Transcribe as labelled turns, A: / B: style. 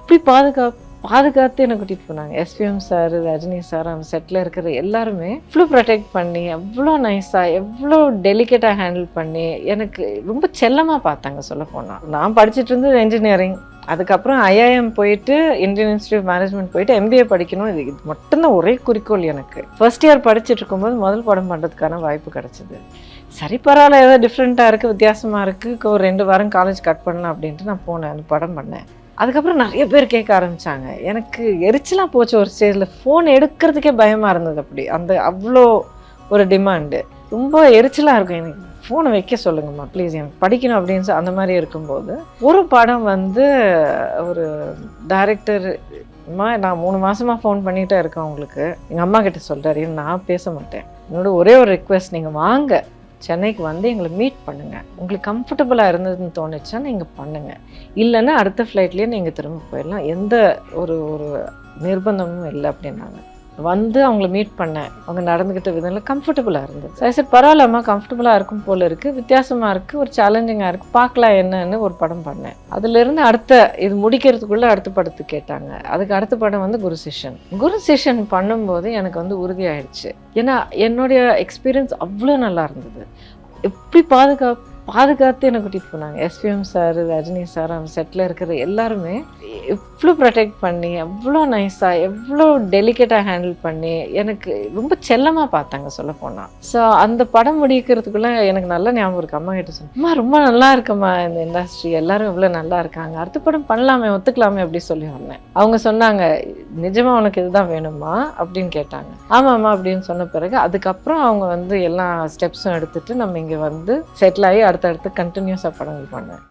A: எப்படி பாதுகாத்து என்னை கூட்டிகிட்டு போனாங்க. எஸ்பிஎம் சார், ரஜினி சார், அந்த செட்டில் இருக்கிற எல்லாருமே இவ்வளோ ப்ரொடெக்ட் பண்ணி, எவ்வளோ நைஸாக, எவ்வளோ டெலிகேட்டாக ஹேண்டில் பண்ணி எனக்கு ரொம்ப செல்லமாக பார்த்தாங்க. சொல்ல போனால் நான் படிச்சுட்டு இருந்தது என்ஜினியரிங், அதுக்கப்புறம் ஐஐஎம் போயிட்டு இந்தியன் இன்ஸ்டியூட் ஆஃப் மேனேஜ்மெண்ட் போயிட்டு எம்பிஏ படிக்கணும். இது மட்டும்தான் ஒரே குறிக்கோள் எனக்கு. ஃபர்ஸ்ட் இயர் படிச்சுட்டு இருக்கும்போது முதல் படம் பண்ணுறதுக்கான வாய்ப்பு கிடச்சிது. சரி பரவாயில்ல, ஏதோ டிஃப்ரெண்ட்டாக இருக்குது, வித்தியாசமாக இருக்குது, ஒரு 2 வாரம் காலேஜ் கட் பண்ணலாம் அப்படின்ட்டு நான் போனேன், அந்த படம் பண்ணேன். அதுக்கப்புறம் நிறைய பேர் கேட்க ஆரம்பித்தாங்க. எனக்கு எரிச்சலாக போச்சு. ஒரு ஸ்டேஜில் ஃபோன் எடுக்கிறதுக்கே பயமாக இருந்தது. அப்படி அவ்வளோ ஒரு டிமாண்டு, ரொம்ப எரிச்சலாக இருக்கும். எனக்கு ஃபோனை வைக்க சொல்லுங்கம்மா ப்ளீஸ், எனக்கு படிக்கணும் அப்படின்னு அந்த மாதிரி இருக்கும்போது ஒரு படம் ஒரு டைரக்டர், நான் 3 மாதமாக ஃபோன் பண்ணிகிட்டே இருக்கேன் உங்களுக்கு, எங்கள் அம்மா கிட்ட சொல்கிறாரு, நான் பேச மாட்டேன், என்னோட ஒரே ஒரு ரிக்வெஸ்ட், நீங்கள் வாங்க சென்னைக்கு வந்து எங்களை மீட் பண்ணுங்கள், உங்களுக்கு கம்ஃபர்டபுளாக இருந்ததுன்னு தோணுச்சா நீங்கள் பண்ணுங்கள், இல்லைன்னா அடுத்த ஃப்ளைட்லேயே நீங்கள் திரும்ப போயிடலாம், எந்த ஒரு நிர்பந்தமும் இல்லை அப்படின்னாங்க. வந்து அவங்கள மீட் பண்ணேன். அவங்க நடந்துக்கிட்ட விதம்ல கம்ஃபர்டபுளாக இருந்தது. சரி பரவாயில்லம்மா, கம்ஃபர்டபுளாக இருக்கும் போல் இருக்குது, வித்தியாசமாக இருக்குது, ஒரு சேலஞ்சிங்காக இருக்குது, பார்க்கலாம் என்னன்னு ஒரு படம் பண்ணேன். அதுலேருந்து இது முடிக்கிறதுக்குள்ளே அடுத்த படத்துக்கு கேட்டாங்க. அதுக்கு அடுத்த படம் குரு சிஷ்யன் பண்ணும்போது எனக்கு உறுதியாயிடுச்சு. ஏன்னா என்னுடைய எக்ஸ்பீரியன்ஸ் அவ்வளோ நல்லா இருந்தது. எப்படி பாதுகாத்து என்னை கூட்டிகிட்டு போனாங்க. எஸ்பிஎம் சார், ரஜினி சார், அந்த செட்டில் இருக்கிற எல்லாருமே எவ்வளோ ப்ரொடெக்ட் பண்ணி, எவ்வளோ நைஸாக, எவ்வளோ டெலிகேட்டாக ஹேண்டில் பண்ணி எனக்கு ரொம்ப செல்லமாக பார்த்தாங்க சொல்ல போனால். ஸோ அந்த படம் முடிக்கிறதுக்குள்ளே எனக்கு நல்லா ஞாபகம் இருக்குது. அம்மா கிட்ட சொன்னேன், ரொம்ப நல்லா இருக்குமா இந்த இண்டஸ்ட்ரி, எல்லாரும் இவ்வளோ நல்லா இருக்காங்க, அடுத்த படம் பண்ணலாமே, ஒத்துக்கலாமே அப்படி சொல்லி வந்தேன். அவங்க சொன்னாங்க, நிஜமாக உனக்கு இதுதான் வேணுமா அப்படின்னு கேட்டாங்க. ஆமாம்மா அப்படின்னு சொன்ன பிறகு அதுக்கப்புறம் அவங்க எல்லா ஸ்டெப்ஸும் எடுத்துகிட்டு நம்ம இங்கே செட்டில் ஆகி அடுத்தடுத்து கண்டினியூஸாக படங்கள் பண்ணேன்.